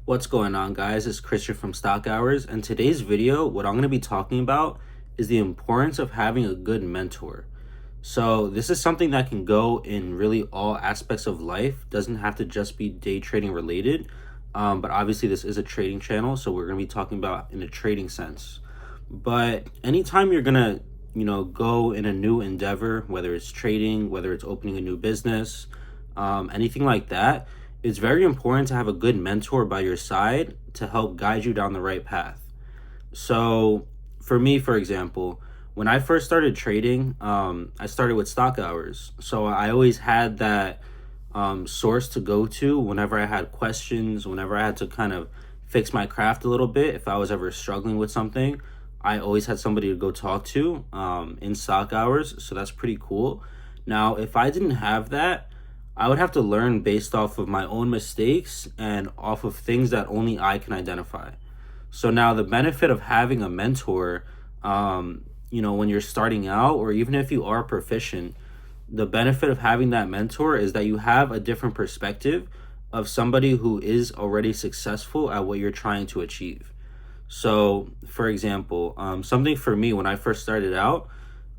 What's going on, guys? It's Christian from Stock Hours, and today's video, what I'm going to be talking about is the importance of having a good mentor. So this is something that can go in really all aspects of life. Doesn't have to just be day trading related, but obviously this is a trading channel, so we're going to be talking about in a trading sense. But anytime you're gonna, go in a new endeavor, whether it's trading, whether it's opening a new business, anything like that, it's very important to have a good mentor by your side to help guide you down the right path. So, for me, for example, when I first started trading, I started with Stock Hours. So I always had that source to go to whenever I had questions, whenever I had to kind of fix my craft a little bit. If I was ever struggling with something, I always had somebody to go talk to in Stock Hours. So that's pretty cool. Now, if I didn't have that, I would have to learn based off of my own mistakes and off of things that only I can identify. So now the benefit of having a mentor, when you're starting out, or even if you are proficient, the benefit of having that mentor is that you have a different perspective of somebody who is already successful at what you're trying to achieve. So, for example, something for me when I first started out,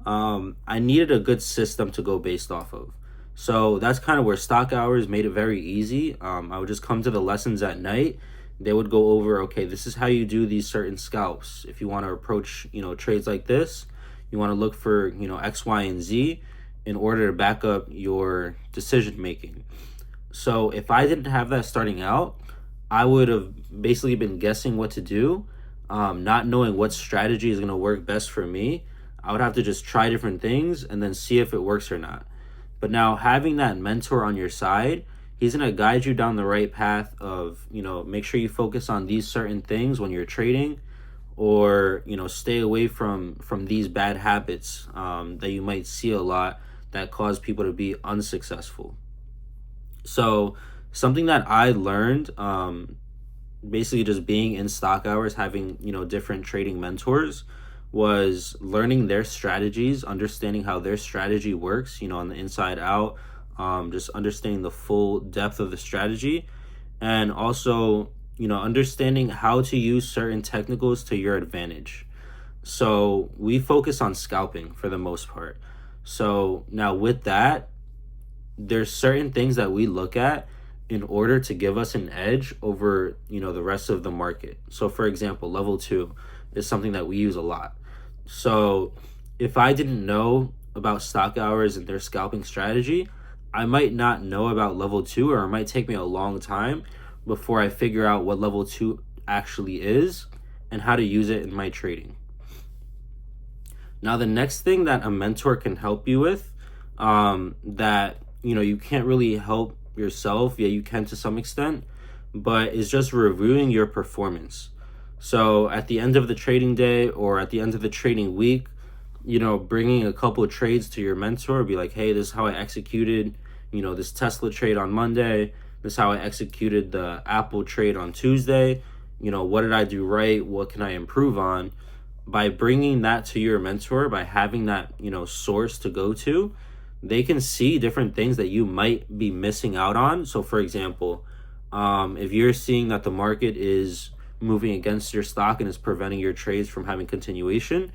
I needed a good system to go based off of. So that's kind of where Stock Hours made it very easy. I would just come to the lessons at night. They would go over, okay, this is how you do these certain scalps. If you want to approach, trades like this, you want to look for, X, Y, and Z in order to back up your decision making. So if I didn't have that starting out, I would have basically been guessing what to do, not knowing what strategy is going to work best for me. I would have to just try different things and then see if it works or not. But now having that mentor on your side, he's going to guide you down the right path of, make sure you focus on these certain things when you're trading, or, stay away from these bad habits that you might see a lot that cause people to be unsuccessful. So something that I learned, basically just being in Stock Hours, having, different trading mentors, was learning their strategies, understanding how their strategy works, on the inside out, just understanding the full depth of the strategy, and also, understanding how to use certain technicals to your advantage. So we focus on scalping for the most part. So now with that, there's certain things that we look at in order to give us an edge over, the rest of the market. So for example, level 2 is something that we use a lot. So if I didn't know about Stock Hours and their scalping strategy, I might not know about level 2, or it might take me a long time before I figure out what level 2 actually is and how to use it in my trading. Now, the next thing that a mentor can help you with, that, you can't really help yourself, yeah, you can to some extent, but is just reviewing your performance. So at the end of the trading day or at the end of the trading week, bringing a couple of trades to your mentor, be like, hey, this is how I executed, this Tesla trade on Monday. This is how I executed the Apple trade on Tuesday. What did I do right? What can I improve on? By bringing that to your mentor, by having that, source to go to, they can see different things that you might be missing out on. So for example, if you're seeing that the market is moving against your stock and is preventing your trades from having continuation,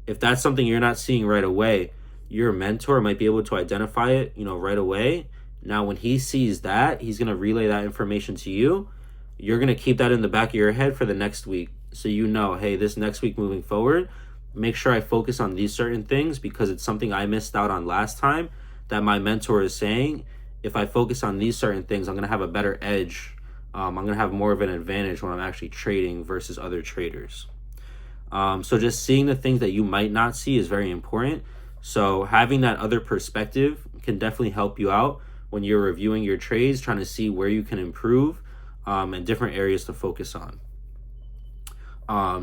if that's something you're not seeing right away, your mentor might be able to identify it, right away. Now, when he sees that, he's going to relay that information to you. You're going to keep that in the back of your head for the next week. So hey, this next week moving forward, make sure I focus on these certain things because it's something I missed out on last time that my mentor is saying. If I focus on these certain things, I'm going to have a better edge. I'm going to have more of an advantage when I'm actually trading versus other traders. So just seeing the things that you might not see is very important. So having that other perspective can definitely help you out when you're reviewing your trades, trying to see where you can improve, and different areas to focus on.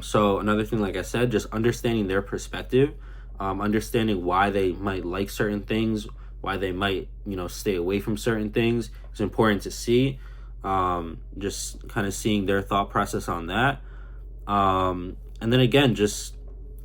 So another thing, like I said, just understanding their perspective, understanding why they might like certain things, why they might, stay away from certain things is important to see. Just kind of seeing their thought process on that. And then again, just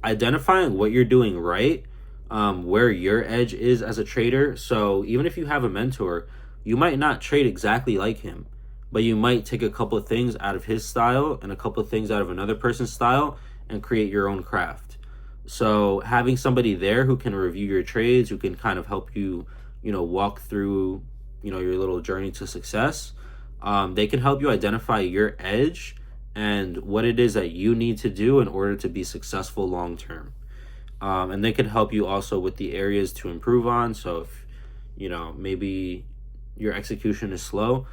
identifying what you're doing right, where your edge is as a trader. So even if you have a mentor, you might not trade exactly like him, but you might take a couple of things out of his style and a couple of things out of another person's style and create your own craft. So having somebody there who can review your trades, who can kind of help you, walk through, your little journey to success, they can help you identify your edge and what it is that you need to do in order to be successful long term. And they can help you also with the areas to improve on. So if, maybe your execution is slow,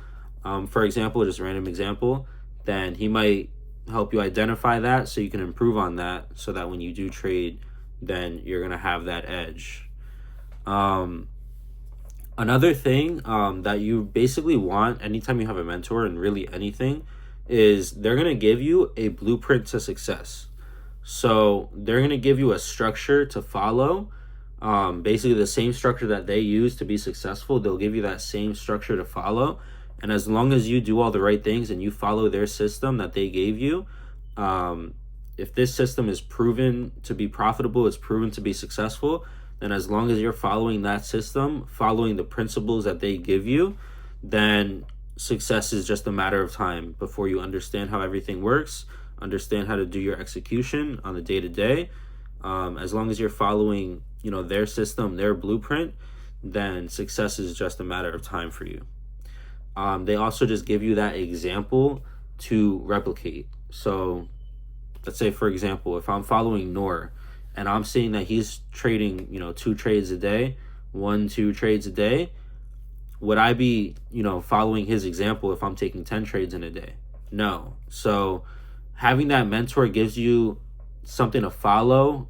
for example, just a random example, then he might help you identify that so you can improve on that so that when you do trade, then you're going to have that edge. Another thing that you basically want anytime you have a mentor and really anything is they're going to give you a blueprint to success. So they're going to give you a structure to follow, basically the same structure that they use to be successful. They'll give you that same structure to follow. And as long as you do all the right things and you follow their system that they gave you, if this system is proven to be profitable, it's proven to be successful, then as long as you're following that system, following the principles that they give you, then success is just a matter of time before you understand how everything works, understand how to do your execution on the day-to-day. As long as you're following, their system, their blueprint, then success is just a matter of time for you. They also just give you that example to replicate. So let's say, for example, if I'm following Noor and I'm seeing that he's trading, 2 trades a day, 2 trades a day, would I be, following his example if I'm taking 10 trades in a day? No. So having that mentor gives you something to follow,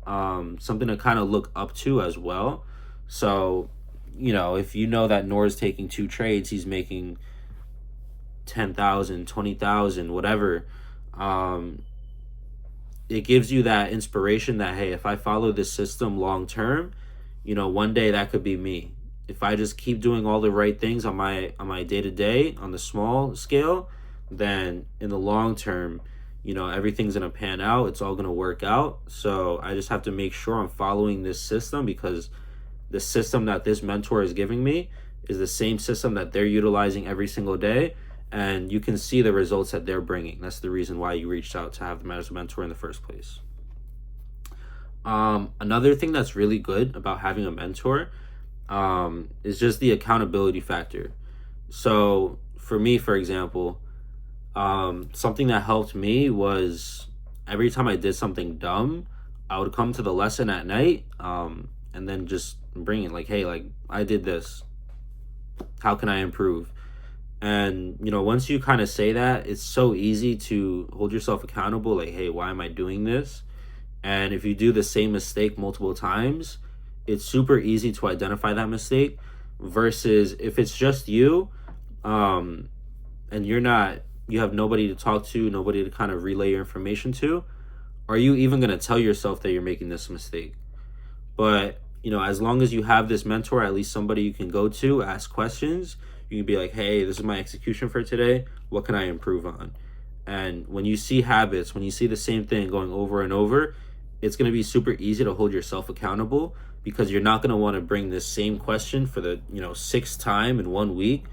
something to kind of look up to as well. So, if you know that Noor is taking 2 trades, he's making 10,000, 20,000, whatever. It gives you that inspiration that, hey, if I follow this system long term, one day that could be me. If I just keep doing all the right things on my day-to-day on the small scale, then in the long term, everything's going to pan out. It's all going to work out. So I just have to make sure I'm following this system, because the system that this mentor is giving me is the same system that they're utilizing every single day. And you can see the results that they're bringing. That's the reason why you reached out to have them as a mentor in the first place. Another thing that's really good about having a mentor is just the accountability factor. So for me, for example, something that helped me was every time I did something dumb, I would come to the lesson at night and then just bring it like, hey, like I did this. How can I improve? And, once you kind of say that, it's so easy to hold yourself accountable. Like, hey, why am I doing this? And if you do the same mistake multiple times, it's super easy to identify that mistake, versus if it's just you, and you have nobody to talk to, nobody to kind of relay your information to, are you even going to tell yourself that you're making this mistake? But, as long as you have this mentor, at least somebody you can go to, ask questions, you can be like, hey, this is my execution for today. What can I improve on? And when you see habits, when you see the same thing going over and over, it's going to be super easy to hold yourself accountable, because you're not going to want to bring this same question for the 6th time in 1 week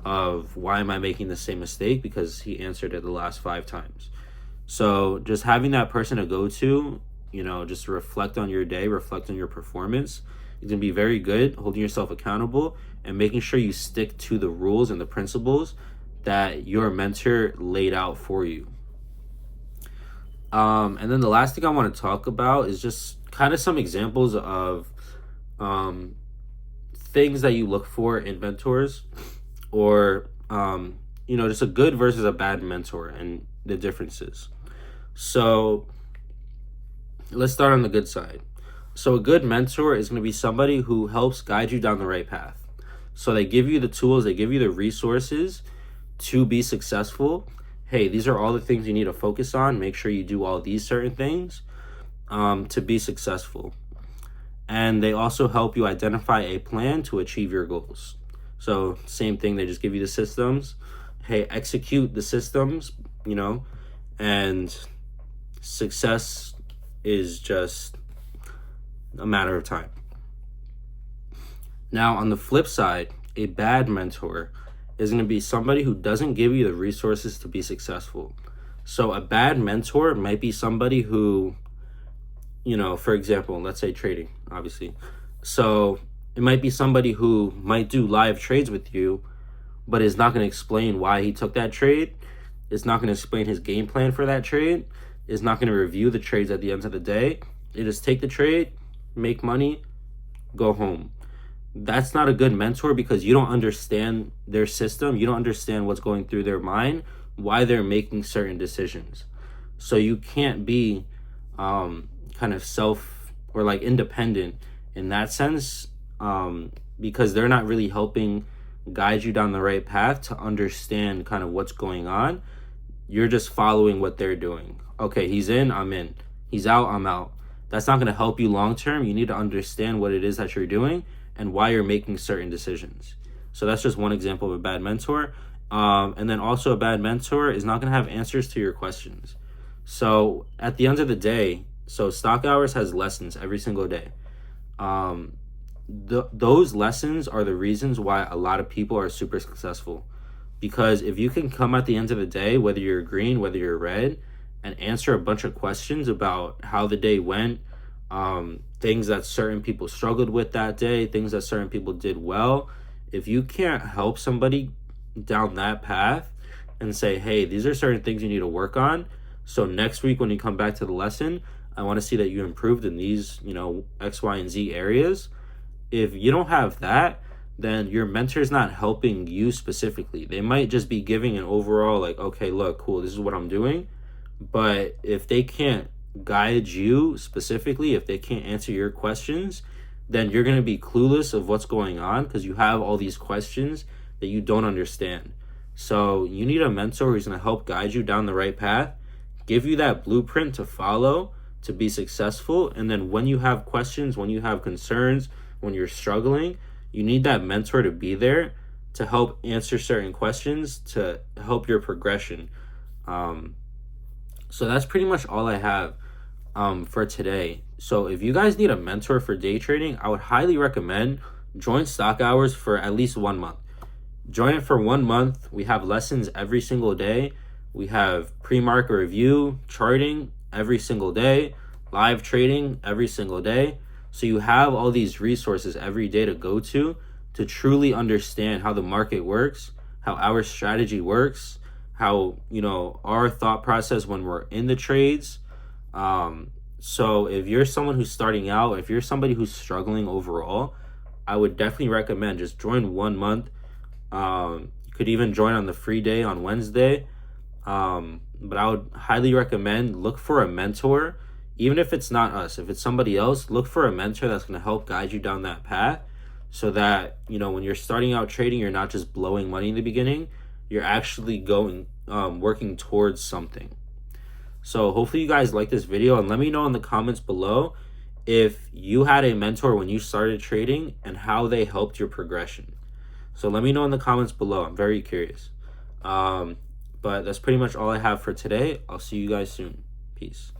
of why am I making the same mistake, because he answered it the last 5 times. So just having that person to go to, just reflect on your day, reflect on your performance, it's going to be very good, holding yourself accountable and making sure you stick to the rules and the principles that your mentor laid out for you. And then the last thing I want to talk about is just kind of some examples of things that you look for in mentors, or just a good versus a bad mentor and the differences. So let's start on the good side. So a good mentor is going to be somebody who helps guide you down the right path. So they give you the tools, they give you the resources to be successful. Hey, these are all the things you need to focus on. Make sure you do all these certain things to be successful. And they also help you identify a plan to achieve your goals. So same thing, they just give you the systems. Hey, execute the systems, and success is just a matter of time. Now, on the flip side, a bad mentor is going to be somebody who doesn't give you the resources to be successful. So a bad mentor might be somebody who, for example, let's say trading, obviously. So it might be somebody who might do live trades with you, but is not going to explain why he took that trade. It's not going to explain his game plan for that trade. It's not going to review the trades at the end of the day. It just take the trade, make money, go home. That's not a good mentor because you don't understand their system. You don't understand what's going through their mind, why they're making certain decisions. So you can't be kind of self or like independent in that sense, because they're not really helping guide you down the right path to understand kind of what's going on. You're just following what they're doing. Okay, he's in, I'm in. He's out, I'm out. That's not going to help you long term. You need to understand what it is that you're doing and why you're making certain decisions. So that's just one example of a bad mentor. And then also a bad mentor is not going to have answers to your questions. So at the end of the day, so Stock Hours has lessons every single day. Those lessons are the reasons why a lot of people are super successful. Because if you can come at the end of the day, whether you're green, whether you're red, and answer a bunch of questions about how the day went, things that certain people struggled with that day, things that certain people did well, if you can't help somebody down that path and say, hey, these are certain things you need to work on. So next week when you come back to the lesson, I want to see that you improved in these, X, Y, and Z areas. If you don't have that, then your mentor's not helping you specifically. They might just be giving an overall like, okay, look, cool, this is what I'm doing. But if they can't guide you specifically, if they can't answer your questions, then you're going to be clueless of what's going on because you have all these questions that you don't understand. So you need a mentor who's going to help guide you down the right path, give you that blueprint to follow to be successful. And then when you have questions, when you have concerns, when you're struggling, you need that mentor to be there to help answer certain questions, to help your progression. So that's pretty much all I have for today. So if you guys need a mentor for day trading, I would highly recommend join Stock Hours for at least 1 month. Join it for 1 month. We have lessons every single day. We have pre-market review, charting every single day, live trading every single day. So you have all these resources every day to go to truly understand how the market works, how our strategy works, how, our thought process when we're in the trades. So if you're someone who's starting out, if you're somebody who's struggling overall, I would definitely recommend just join 1 month. You could even join on the free day on Wednesday. But I would highly recommend look for a mentor. Even if it's not us, if it's somebody else, look for a mentor that's going to help guide you down that path so that, when you're starting out trading, you're not just blowing money in the beginning. You're actually working towards something. So hopefully you guys like this video, and let me know in the comments below if you had a mentor when you started trading and how they helped your progression. So let me know in the comments below. I'm very curious. But that's pretty much all I have for today. I'll see you guys soon. Peace.